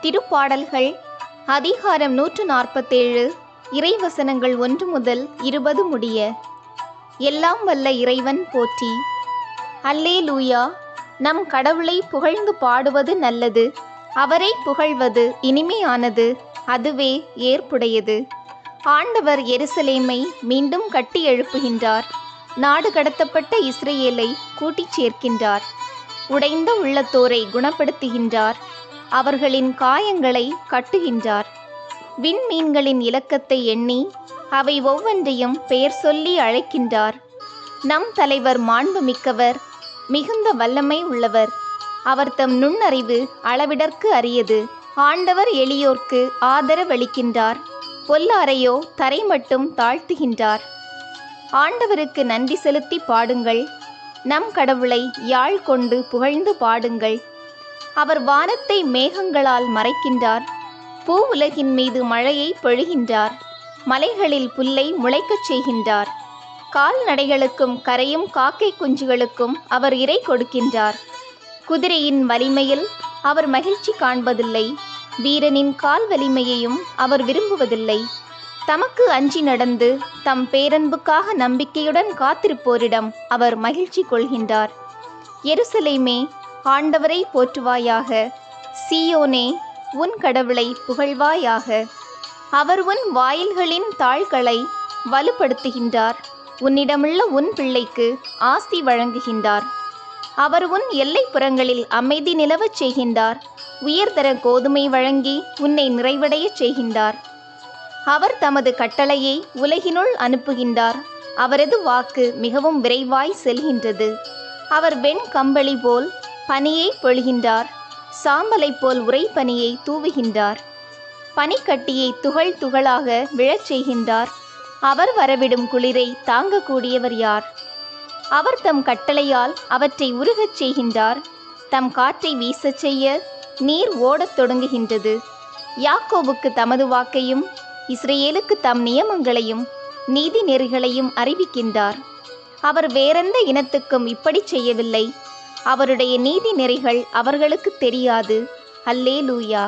திருப்பாடல்கள் அதிகாரம் 147 இறைவசனங்கள் 1 முதல் 20 முடிய. எல்லாம் வல்ல இறைவன் போற்றி. அல்லேலூயா. நம் கடவுளை புகழ்ந்து பாடுவது நல்லது, அவரை புகழ்வது இனிமையானது, அதுவே ஏற்புடையது. ஆண்டவர் எருசலேமை மீண்டும் கட்டி எழுப்புகின்றார், நாடு கடத்தப்பட்ட இஸ்ரேலை கூட்டிச் சேர்க்கின்றார், உடைந்த உள்ளத்தோரை குணப்படுத்துகின்றார், அவர்களின் காயங்களை கட்டுகின்றார். விண்மீன்களின் இலக்கத்தை எண்ணி அவை ஒவ்வொன்றையும் பெயர் சொல்லி அழைக்கின்றார். நம் தலைவர் மாண்புமிக்கவர், மிகுந்த வல்லமை உள்ளவர், அவர் தம் நுண்ணறிவு அளவிடற்கு அரியது. ஆண்டவர் எளியோர்க்கு ஆதரவளிக்கின்றார், பொல்லாரையோ தரை மட்டும் தாழ்த்துகின்றார். ஆண்டவருக்கு நன்றி செலுத்தி பாடுங்கள், நம் கடவுளை யாழ் கொண்டு புகழ்ந்து பாடுங்கள். அவர் வானத்தை மேகங்களால் மறைக்கின்றார், பூ உலகின் மீது மழையை பொழிகின்றார், மலைகளில் புல்லை முளைக்கச் செய்கின்றார். கால்நடைகளுக்கும் கரையும் காக்கை குஞ்சுகளுக்கும் அவர் இரை கொடுக்கின்றார். குதிரையின் வலிமையில் அவர் மகிழ்ச்சி காண்பதில்லை, வீரனின் கால் வலிமையையும் அவர் விரும்புவதில்லை. தமக்கு அஞ்சி நடந்து தம் பேரன்புக்காக நம்பிக்கையுடன் காத்திருப்போரிடம் அவர் மகிழ்ச்சி கொள்கின்றார். எருசலேமே, ஆண்டவரை போற்றுவாயாக. சீயோனே, உன் கடவுளை புகழ்வாயாக. அவர் உன் வாயில்களின் தாள்களை வலுப்படுத்துகின்றார், உன்னிடமுள்ள உன் பிள்ளைக்கு ஆசி வழங்குகின்றார். அவர் உன் எல்லைப்புறங்களில் அமைதி நிலவச் செய்கின்றார், உயர்தர கோதுமை வழங்கி உன்னை நிறைவடையச் செய்கின்றார். அவர் தமது கட்டளையை உலகினுள் அனுப்புகின்றார், அவரது வாக்கு மிகவும் விரைவாய் செல்கின்றது. அவர் வெண் கம்பளி போல் பனியை பொழிகின்றார், சாம்பலை போல் உறைபனியை தூவுகின்றார். பனிக்கட்டியை துகள் துகளாக விழச் செய்கின்றார். அவர் வரவிடும் குளிரை தாங்கக்கூடியவர் யார்? அவர் தம் கட்டளையால் அவற்றை உருகச் செய்கின்றார், தம் காற்றை வீசச் செய்ய நீர் ஓடத் தொடங்குகின்றது. யாக்கோபுக்கு தமது வாக்கையும் இஸ்ரேலுக்கு தம் நியமங்களையும் நீதி நெறிகளையும் அறிவிக்கின்றார். அவர் வேறெந்த இனத்துக்கும் இப்படி செய்யவில்லை, அவருடைய நீதி நெறிகள் அவர்களுக்கு தெரியாது. அல்லேலூயா.